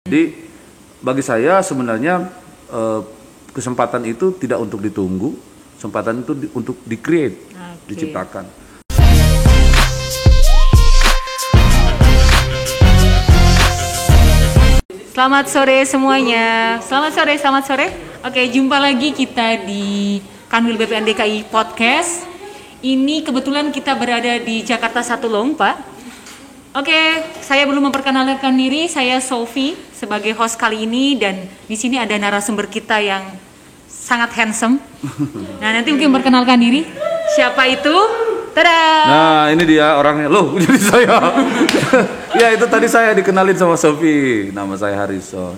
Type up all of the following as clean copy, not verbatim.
Jadi bagi saya sebenarnya kesempatan itu tidak untuk ditunggu, kesempatan itu untuk di-create, diciptakan. Selamat sore semuanya. Selamat sore. Oke, jumpa lagi kita di Kanwil BPN DKI Podcast. Ini kebetulan kita berada di Jakarta Satu Long, Pak. Oke, saya belum memperkenalkan diri. Saya Sophie sebagai host kali ini, dan di sini ada narasumber kita yang sangat handsome. Nah, nanti mungkin memperkenalkan diri. Siapa itu? Tada! Nah, ini dia orangnya. Loh, jadi saya. Ya, itu tadi saya dikenalin sama Sophie. Nama saya Harrison.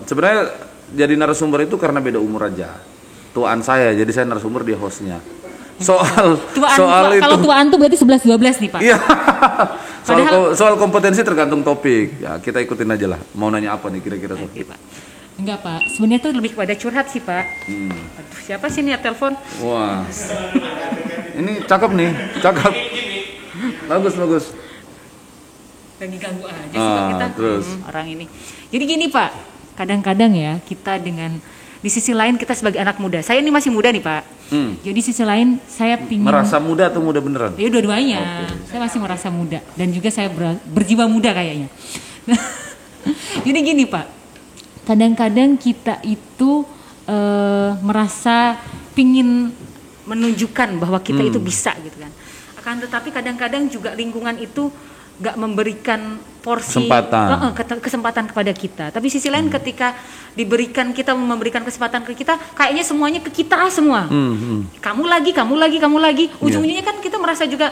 Sebenarnya jadi narasumber itu karena beda umur aja. Tuaan saya, jadi saya narasumber, dia hostnya. Soal itu kalau tuaan tuh berarti 11-12 nih, Pak. Iya. soal kompetensi tergantung topik. Ya, kita ikutin aja lah. Mau nanya apa nih kira-kira, Sophie? Pak. Enggak, Pak. Sebenarnya tuh lebih kepada curhat sih, Pak. Aduh, siapa sih nih ya telepon? Wah. Ini cakep nih, cakep. Bagus. Lagi ganggu aja sih Pak, kita. Terus. Orang ini. Jadi gini, Pak. Kadang-kadang ya kita di sisi lain kita sebagai anak muda. Saya ini masih muda nih, Pak. Jadi sisi lain saya pingin Merasa muda atau muda beneran? Ya dua-duanya. Okay. Saya masih merasa muda dan juga saya berjiwa muda kayaknya. Jadi gini, Pak. Kadang-kadang kita itu merasa pingin menunjukkan bahwa kita itu bisa gitu kan. Akan tetapi kadang-kadang juga lingkungan itu gak memberikan porsi kesempatan kepada kita. Tapi sisi lain ketika kita memberikan kesempatan ke kita, kayaknya semuanya ke kita semua. Kamu lagi. Ujung-ujungnya kan kita merasa juga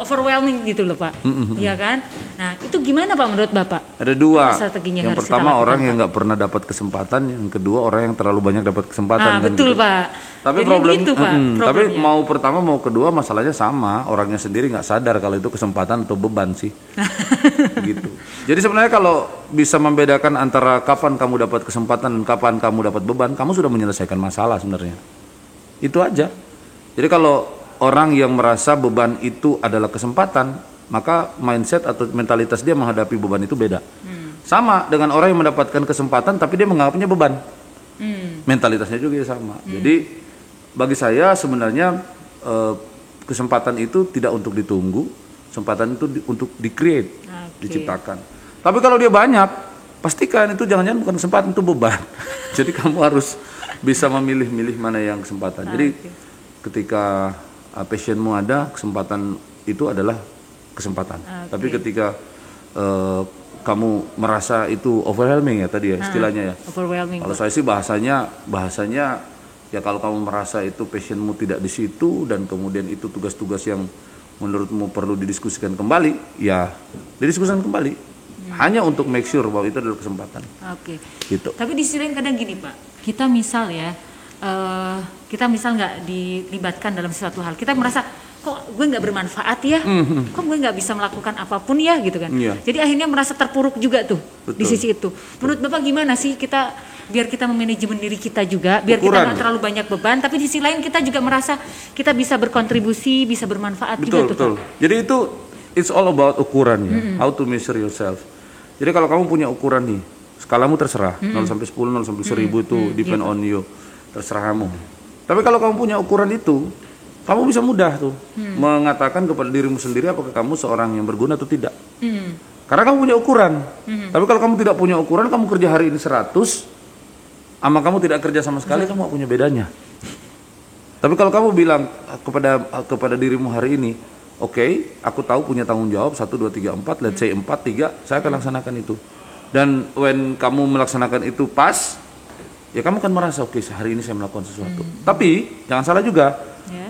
overwhelming gitu loh, Pak. Iya kan? Nah, itu gimana, Pak, menurut Bapak? Ada dua. Yang pertama orang yang nggak pernah dapat kesempatan, yang kedua orang yang terlalu banyak dapat kesempatan. Betul, gitu. Pak. Tapi tapi mau pertama mau kedua masalahnya sama, orangnya sendiri nggak sadar kalau itu kesempatan atau beban sih. Gitu. Jadi sebenarnya kalau bisa membedakan antara kapan kamu dapat kesempatan dan kapan kamu dapat beban, kamu sudah menyelesaikan masalah sebenarnya. Itu aja. Jadi kalau orang yang merasa beban itu adalah kesempatan, maka mindset atau mentalitas dia menghadapi beban itu beda. Sama dengan orang yang mendapatkan kesempatan tapi dia menganggapnya beban. Mentalitasnya juga sama. Jadi bagi saya sebenarnya kesempatan itu tidak untuk ditunggu, kesempatan itu untuk di-create, diciptakan. Tapi kalau dia banyak, pastikan itu jangan-jangan bukan kesempatan, itu beban. Jadi kamu harus bisa memilih-milih mana yang kesempatan. Jadi ketika passionmu ada, kesempatan itu adalah kesempatan. Tapi ketika kamu merasa itu overwhelming ya tadi ya istilahnya ya. Overwhelming. Kalau saya sih bahasanya ya kalau kamu merasa itu passionmu tidak di situ dan kemudian itu tugas-tugas yang menurutmu perlu didiskusikan kembali, ya didiskusikan kembali. Hanya untuk make sure bahwa itu adalah kesempatan. Gitu. Tapi di sisi lain kadang gini, Pak. Kita misal nggak dilibatkan dalam sesuatu hal, kita merasa kok gue nggak bermanfaat ya, kok gue nggak bisa melakukan apapun ya gitu kan. Jadi akhirnya merasa terpuruk juga tuh. Betul. Di sisi itu. Menurut Bapak gimana sih biar kita memanajemen diri kita juga, biar kita nggak terlalu banyak beban, tapi di sisi lain kita juga merasa kita bisa berkontribusi, bisa bermanfaat juga tuh. Betul. Jadi itu it's all about ukuran ya, how to measure yourself. Jadi kalau kamu punya ukuran nih, skalamu terserah 0 sampai 10, 0 sampai 1000 itu depend on you. Terserah kamu. Tapi kalau kamu punya ukuran itu, kamu bisa mudah tuh mengatakan kepada dirimu sendiri apakah kamu seorang yang berguna atau tidak. Karena kamu punya ukuran. Tapi kalau kamu tidak punya ukuran, kamu kerja hari ini 100, sama kamu tidak kerja sama sekali, kamu gak punya bedanya. Tapi kalau kamu bilang kepada dirimu hari ini, oke, aku tahu punya tanggung jawab 1, 2, 3, 4, let's say 4, 3, saya akan laksanakan itu. Dan when kamu melaksanakan itu pas, ya kamu kan merasa oke, hari ini saya melakukan sesuatu. Tapi jangan salah juga,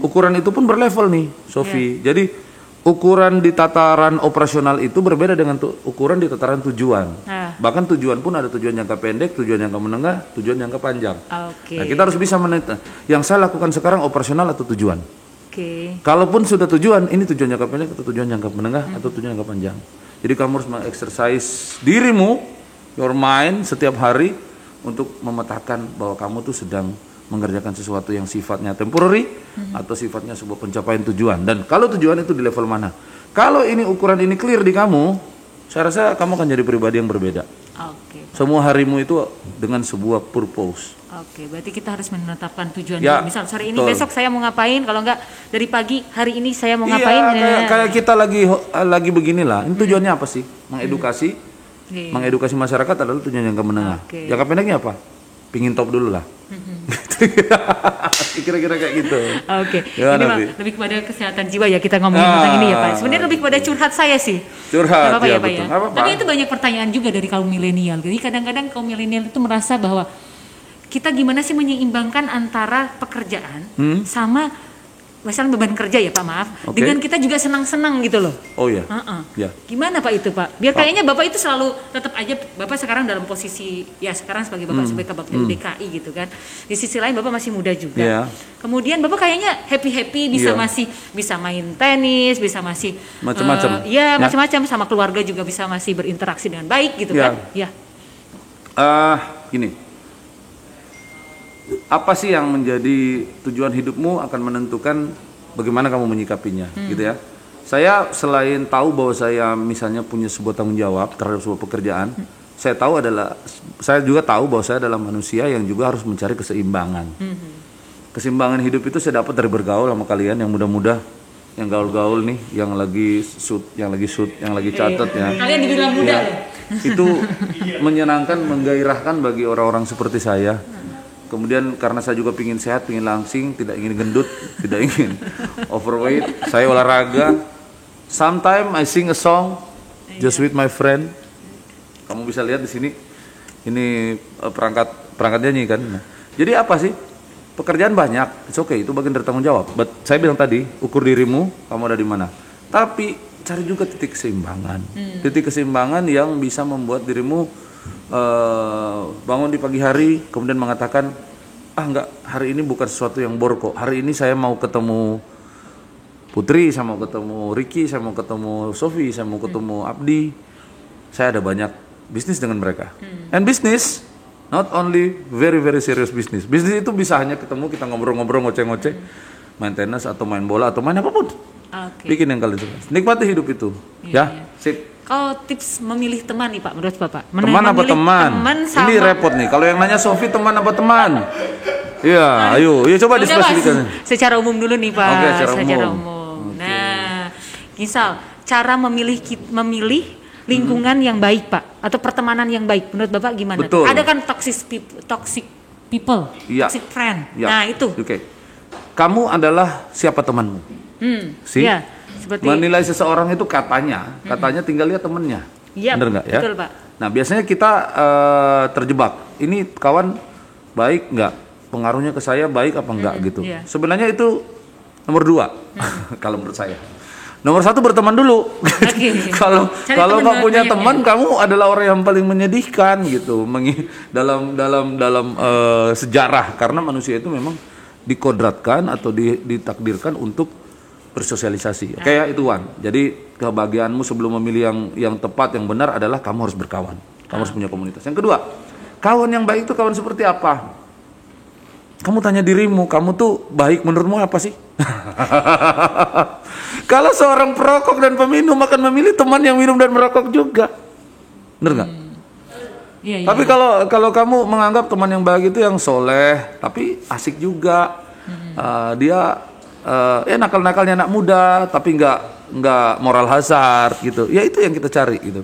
ukuran itu pun berlevel nih, Sophie. Jadi ukuran di tataran operasional itu berbeda dengan ukuran di tataran tujuan. Bahkan tujuan pun ada tujuan jangka pendek, tujuan jangka menengah, tujuan jangka panjang. Nah, kita harus bisa menentukan yang saya lakukan sekarang operasional atau tujuan. Kalaupun sudah tujuan, ini tujuan jangka pendek atau tujuan jangka menengah atau tujuan jangka panjang. Jadi kamu harus mengexercise dirimu, your mind setiap hari, untuk memetakan bahwa kamu tuh sedang mengerjakan sesuatu yang sifatnya temporary atau sifatnya sebuah pencapaian tujuan. Dan kalau tujuan itu di level mana? Kalau ini ukuran ini clear di kamu, saya rasa kamu akan jadi pribadi yang berbeda. Oke. Semua harimu itu dengan sebuah purpose. Oke, berarti kita harus menetapkan tujuan Ya, dulu. Misal sore ini, betul. besok saya mau ngapain? Kalau enggak dari pagi hari ini saya mau Iya, ngapain? kayak kita lagi beginilah. Ini tujuannya apa sih? Mengedukasi, Iya. mengedukasi masyarakat adalah tujuan jangka menengah. Oke. Jangka pendeknya apa? Pingin top dulu lah. Kira-kira kayak gitu. Oke, Gimana, ini Pak, Bi? lebih kepada kesehatan jiwa ya kita ngomongin tentang ini ya Pak. Sebenarnya lebih kepada curhat saya sih. Curhat, Nggak apa-apa ya, ya Pak betul. ya. Nggak apa-apa. Tapi itu banyak pertanyaan juga dari kaum milenial. Jadi kadang-kadang kaum milenial itu merasa bahwa kita gimana sih menyeimbangkan antara pekerjaan sama misalnya beban kerja ya Pak, maaf, Oke. dengan kita juga senang-senang gitu loh. Oh ya. Heeh. Ya. Gimana Pak itu Pak? Biar Pak. kayaknya Bapak itu selalu tetap aja Bapak sekarang dalam posisi ya sekarang sebagai Bapak sebagai Kabak DKI gitu kan. Di sisi lain Bapak masih muda juga. Iya. Kemudian Bapak kayaknya happy bisa Iya. masih bisa main tenis, bisa masih Macam-macam. Iya, Ya. macam-macam sama keluarga juga bisa masih berinteraksi dengan baik gitu Ya. kan. Ya. Gini. Apa sih yang menjadi tujuan hidupmu akan menentukan bagaimana kamu menyikapinya, gitu ya. Saya selain tahu bahwa saya misalnya punya sebuah tanggung jawab terhadap sebuah pekerjaan, saya juga tahu bahwa saya adalah manusia yang juga harus mencari keseimbangan. Keseimbangan hidup itu saya dapat dari bergaul sama kalian yang muda-muda, yang gaul-gaul nih, yang lagi shoot, yang lagi catat ya. Kalian dibilang muda Ya, loh. itu menyenangkan, menggairahkan bagi orang-orang seperti saya. Kemudian karena saya juga pingin sehat, pingin langsing, tidak ingin gendut, tidak ingin overweight, saya olahraga. Sometimes I sing a song just with my friend. Kamu bisa lihat di sini. Ini perangkat nyanyi kan. Nah, jadi apa sih? Pekerjaan banyak, it's okay, itu bagian dari tanggung jawab. But saya bilang tadi, ukur dirimu, kamu ada di mana. Tapi cari juga titik keseimbangan. Titik keseimbangan yang bisa membuat dirimu bangun di pagi hari, kemudian mengatakan, enggak, hari ini bukan sesuatu yang bor kok. Hari ini saya mau ketemu Putri, saya mau ketemu Ricky, saya mau ketemu Sofi, saya mau ketemu Abdi. Saya ada banyak bisnis dengan mereka. And business not only very very serious business. Bisnis itu bisa hanya ketemu, kita ngobrol-ngobrol, ngoceh-ngoceh, main tenis atau main bola atau main apapun. Oke. Bikin yang kalian suka. Nikmati hidup itu. Iya, Ya, sip. Kalau tips memilih teman nih Pak, menurut Bapak? Teman apa Memilih teman? Teman sama... Ini repot nih. Kalau yang nanya Sofi teman apa teman? Iya, ayo coba Udah, dispesifikkan. Mas. Secara umum dulu nih Pak. Oke, secara umum. umum. Nah, misal cara memilih lingkungan yang baik Pak, atau pertemanan yang baik, menurut Bapak gimana? Betul. Ada kan toxic people, Iya. toxic friend. Ya. Nah itu. Oke. Kamu adalah siapa temanmu? See? Iya. Seperti. Menilai seseorang itu katanya tinggal lihat temennya. Iya. Bener nggak ya? Betul Pak. Nah biasanya kita terjebak. Ini kawan baik nggak? Pengaruhnya ke saya baik apa enggak gitu. iya. Sebenarnya itu nomor 2 kalau menurut saya. Nomor 1 berteman dulu. Oke. Kalau Cari kalau teman nggak punya banyak-banyak. teman, kamu adalah orang yang paling menyedihkan gitu dalam sejarah, karena manusia itu memang dikodratkan atau ditakdirkan untuk bersosialisasi. Kayak itu Wan. Jadi kebahagiaanmu sebelum memilih yang tepat, yang benar adalah kamu harus berkawan. Kamu harus punya komunitas. Yang kedua, kawan yang baik itu kawan seperti apa? Kamu tanya dirimu, kamu tuh baik menurutmu apa sih? Kalau seorang perokok dan peminum akan memilih teman yang minum dan merokok juga. Bener nggak? Iya, iya. Tapi kalau kamu menganggap teman yang baik itu yang soleh, tapi asik juga, dia nakal-nakalnya anak muda, tapi nggak moral hazard gitu. Ya itu yang kita cari gitu.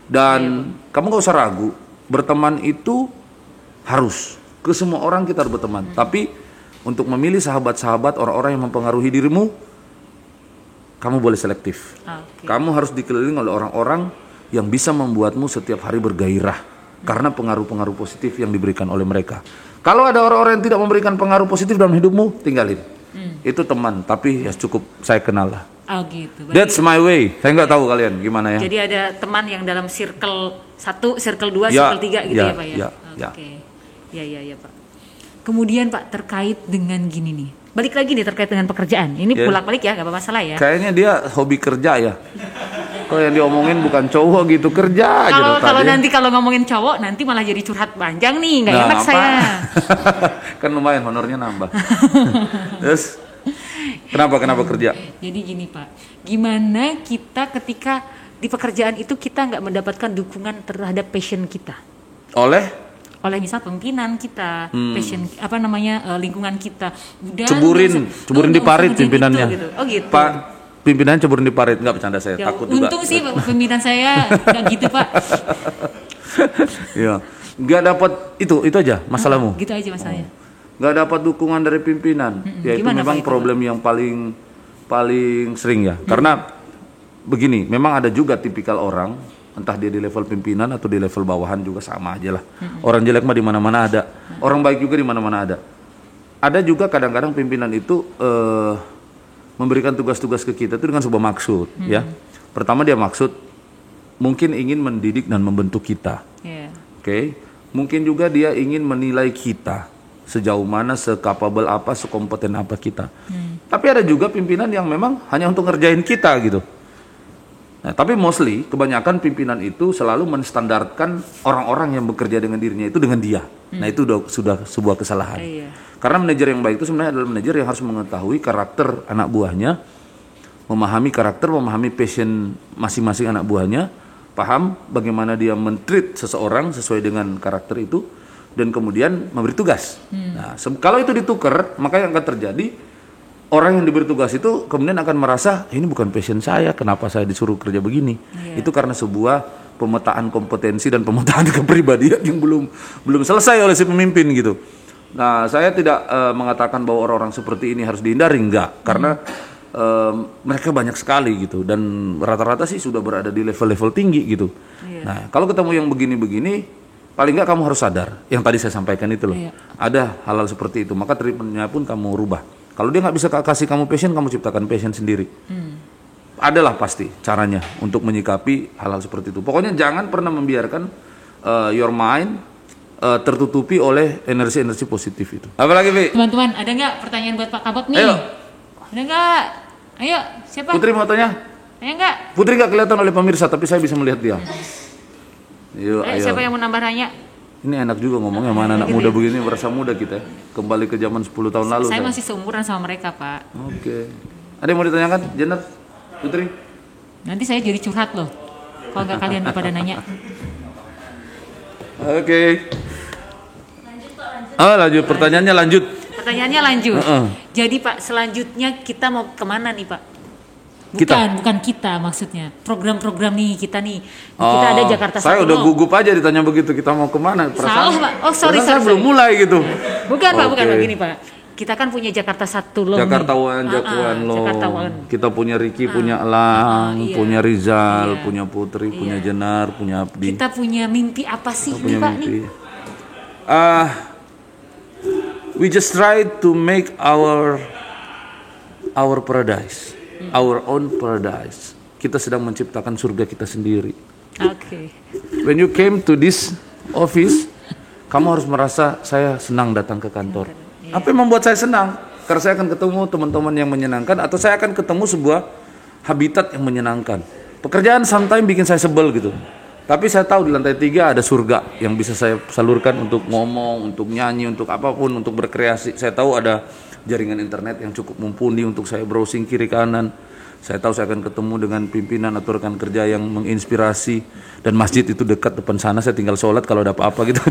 Dan kamu nggak usah ragu, berteman itu harus. Ke semua orang kita harus berteman. Tapi untuk memilih sahabat-sahabat, orang-orang yang mempengaruhi dirimu, kamu boleh selektif. Oke. Kamu harus dikelilingi oleh orang-orang yang bisa membuatmu setiap hari bergairah karena pengaruh-pengaruh positif yang diberikan oleh mereka. Kalau ada orang-orang yang tidak memberikan pengaruh positif dalam hidupmu, tinggalin. Itu teman, tapi ya cukup saya kenal lah. Oh gitu. Berarti- That's my way. Saya nggak tahu kalian gimana ya. Jadi ada teman yang dalam circle 1, circle 2, Ya, circle 3 gitu ya, ya Pak ya? ya. Oke. Ya Pak. Kemudian Pak terkait dengan gini nih. Balik lagi nih terkait dengan pekerjaan. Ini Ya. bolak-balik ya, gak masalah ya. Kayaknya dia hobi kerja ya. Kok yang diomongin bukan cowok gitu, kerja aja Kalau tadi. nanti kalau ngomongin cowok nanti malah jadi curhat panjang nih, nggak Nah, enak apa? saya. Kan lumayan honornya nambah. Terus kenapa kerja? Jadi gini Pak, gimana kita ketika di pekerjaan itu kita nggak mendapatkan dukungan terhadap passion kita. Oleh Misal pimpinan kita, passion lingkungan kita. Udah ceburin di parit pimpinannya. Gitu. Oh gitu. Pak, pimpinan ceburin di parit, nggak bercanda saya, Ya, takut juga. untung sih pimpinan saya nggak gitu Pak. Iya, nggak dapat itu aja masalahmu. Gitu aja masalahnya. Nggak dapat dukungan dari pimpinan, ya itu Gimana, memang Pak, problem yang paling sering ya. Karena begini, memang ada juga tipikal orang, entah dia di level pimpinan atau di level bawahan juga sama aja lah. Orang jelek mah di mana-mana ada, orang baik juga di mana-mana ada. Ada juga kadang-kadang pimpinan itu memberikan tugas-tugas ke kita itu dengan sebuah maksud, ya. Pertama dia maksud mungkin ingin mendidik dan membentuk kita, Oke. Mungkin juga dia ingin menilai kita sejauh mana, sekapabel apa, sekompeten apa kita. Tapi ada juga pimpinan yang memang hanya untuk ngerjain kita gitu. Nah, tapi mostly kebanyakan pimpinan itu selalu menstandarkan orang-orang yang bekerja dengan dirinya itu dengan dia. Nah, itu sudah sebuah kesalahan. Karena manajer yang baik itu sebenarnya adalah manajer yang harus mengetahui karakter anak buahnya, memahami karakter, memahami passion masing-masing anak buahnya, paham bagaimana dia men-treat seseorang sesuai dengan karakter itu, dan kemudian memberi tugas. Nah, kalau itu ditukar, maka yang akan terjadi, orang yang diberi tugas itu kemudian akan merasa ini bukan passion saya, kenapa saya disuruh kerja begini? Itu karena sebuah pemetaan kompetensi dan pemetaan kepribadian yang belum selesai oleh si pemimpin gitu. Nah, saya tidak mengatakan bahwa orang-orang seperti ini harus dihindari, enggak, karena mereka banyak sekali gitu, dan rata-rata sih sudah berada di level-level tinggi gitu. Nah, kalau ketemu yang begini-begini, paling enggak kamu harus sadar yang tadi saya sampaikan itu loh. Ada hal-hal seperti itu, maka treatmentnya pun kamu rubah. Kalau dia nggak bisa kasih kamu passion, kamu ciptakan passion sendiri. Adalah pasti caranya untuk menyikapi hal-hal seperti itu. Pokoknya jangan pernah membiarkan your mind tertutupi oleh energi-energi positif itu. Apalagi, Pi? Teman-teman, ada nggak pertanyaan buat Pak Kabak nih? Ayo. Ada nggak? Ayo, siapa? Putri mau tanya? Ayo nggak? Putri nggak kelihatan oleh pemirsa, tapi saya bisa melihat dia. Yuk, ayo. Siapa yang mau nambah nanya? Ini enak juga ngomongnya sama anak muda begini, berasa muda kita. Kembali ke zaman 10 tahun lalu. Saya masih seumuran sama mereka, Pak. Oke. Ada yang mau ditanyakan, Jenner? Putri? Nanti saya jadi curhat loh, kalau nggak kalian pada nanya. Oke. Lanjut. Pertanyaannya lanjut. Pertanyaannya lanjut. Jadi Pak, selanjutnya kita mau kemana nih Pak? Bukan kita maksudnya. Program-program nih kita nih. Kita ada Jakarta Saya Satu udah Loh. gugup aja ditanya begitu, kita mau kemana? Salah Pak. Oh sorry. Saya belum mulai gitu. Bukan Pak, bukan begini Pak. Kita kan punya Jakarta Satu Loh. Jakarta One loh. Jakarta One. Kita punya Ricky, punya Elang, punya Rizal, punya Putri, punya Jenar, punya Abdi. Kita punya mimpi apa sih nih Pak nih? We just try to make our paradise, our own paradise. Kita sedang menciptakan surga kita sendiri. Oke. When you came to this office, kamu harus merasa saya senang datang ke kantor. Apa yang membuat saya senang? Karena saya akan ketemu teman-teman yang menyenangkan, atau saya akan ketemu sebuah habitat yang menyenangkan. Pekerjaan sometimes bikin saya sebel gitu. Tapi saya tahu di lantai 3 ada surga yang bisa saya salurkan untuk ngomong, untuk nyanyi, untuk apapun, untuk berkreasi. Saya tahu ada jaringan internet yang cukup mumpuni untuk saya browsing kiri kanan. Saya tahu saya akan ketemu dengan pimpinan atau rekan kerja yang menginspirasi, dan masjid itu dekat depan sana, saya tinggal sholat kalau ada apa-apa gitu.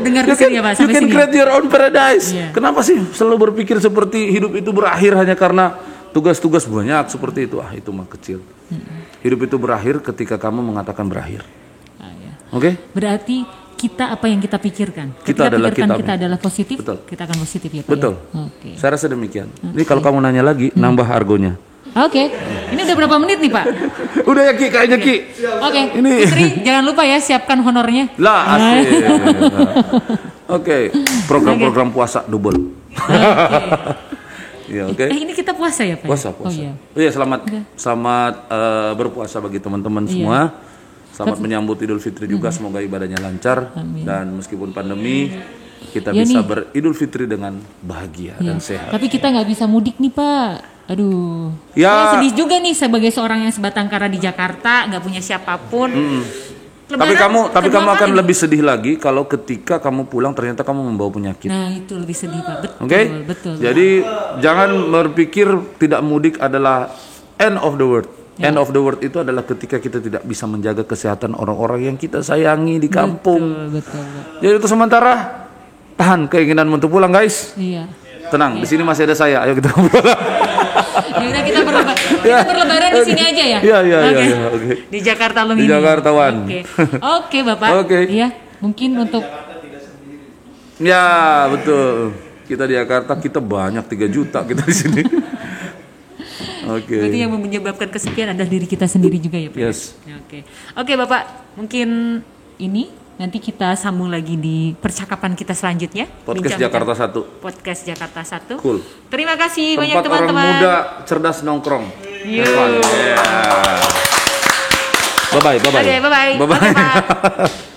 Dengar di sini ya Pak, You can create your own paradise. Kenapa sih selalu berpikir seperti hidup itu berakhir hanya karena tugas-tugas banyak seperti itu? Itu mah kecil. Hidup itu berakhir ketika kamu mengatakan berakhir. Oke? Berarti kita apa yang kita pikirkan. Kita adalah positif, betul. kita akan positif ya Pak. Betul. Ya? Saya rasa demikian. Ini kalau kamu nanya lagi, nambah argonya. Oke. Ini udah berapa menit nih Pak? Udah ya Ki, kayaknya Ki. Oke. Ini Putri, jangan lupa ya siapkan honornya. lah asik. Oke. Program-program puasa double. Ya, oke. Ini kita puasa ya Pak? Puasa. Oh iya. Iya, selamat berpuasa bagi teman-teman semua. Selamat menyambut Idul Fitri juga, semoga ibadahnya lancar. Dan meskipun pandemi, kita bisa beridul fitri dengan bahagia dan sehat. Tapi kita nggak bisa mudik nih Pak. Aduh. Ya. Saya sedih juga nih sebagai seorang yang sebatang kara di Jakarta, nggak punya siapapun. Tapi kamu akan lebih sedih lagi kalau ketika kamu pulang ternyata kamu membawa penyakit. Nah itu lebih sedih Pak. Betul. Oke? Betul. Jadi jangan berpikir tidak mudik adalah end of the world. End of the world itu adalah ketika kita tidak bisa menjaga kesehatan orang-orang yang kita sayangi di kampung. Betul. Jadi untuk sementara tahan keinginanmu untuk pulang, guys. Iya. Tenang, di sini masih ada saya. Ayo kita ngobrol. Ya udah kita berlebaran di sini aja ya. Iya. Oke. Oke. Di Jakarta lo Di ini. Jakarta, Wan. Oke, Bapak. Oke. Iya, mungkin untuk Ya, betul. Kita di Jakarta kita banyak 3 juta kita di sini. Oke. berarti yang menyebabkan kesepian adalah diri kita sendiri juga ya, Pak. Yes. Oke, Bapak. Mungkin ini nanti kita sambung lagi di percakapan kita selanjutnya. Podcast Jakarta 1. Podcast Jakarta 1. Cool. Terima kasih banyak Tempat orang teman-teman. muda cerdas nongkrong. Yo. Yeah. Bye bye. Oke, bye-bye. Bye bye. Oke, Pak.